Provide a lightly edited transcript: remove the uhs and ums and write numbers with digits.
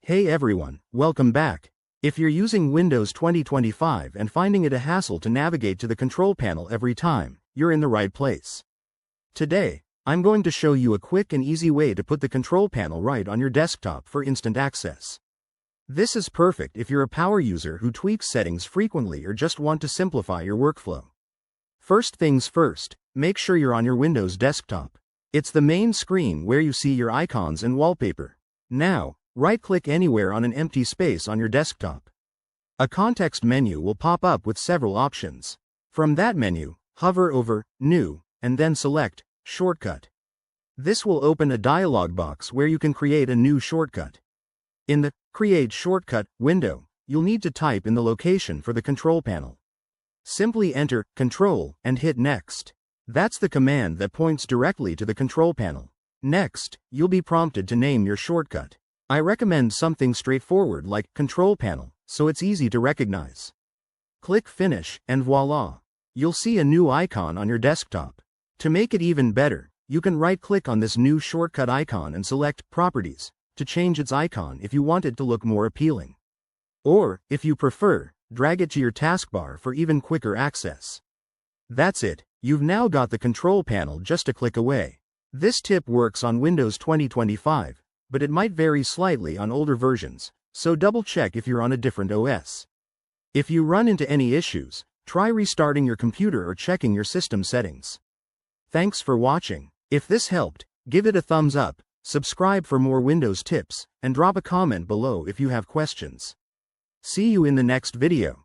Hey everyone, welcome back. If you're using Windows 2025 and finding it a hassle to navigate to the control panel every time, you're in the right place. Today, I'm going to show you a quick and easy way to put the control panel right on your desktop for instant access. This is perfect if you're a power user who tweaks settings frequently or just want to simplify your workflow. First things first, make sure you're on your Windows desktop. It's the main screen where you see your icons and wallpaper. Now, right-click anywhere on an empty space on your desktop. A context menu will pop up with several options. From that menu, hover over New, and then select Shortcut. This will open a dialog box where you can create a new shortcut. In the Create Shortcut window, you'll need to type in the location for the control panel. Simply enter Control and hit Next. That's the command that points directly to the control panel. Next, you'll be prompted to name your shortcut. I recommend something straightforward like Control Panel, so it's easy to recognize. Click Finish, and voila! You'll see a new icon on your desktop. To make it even better, you can right-click on this new shortcut icon and select Properties to change its icon if you want it to look more appealing. Or, if you prefer, drag it to your taskbar for even quicker access. That's it, you've now got the control panel just a click away. This tip works on Windows 2025. But it might vary slightly on older versions, so double-check if you're on a different OS. If you run into any issues, try restarting your computer or checking your system settings. Thanks for watching. If this helped, give it a thumbs up, subscribe for more Windows tips, and drop a comment below if you have questions. See you in the next video.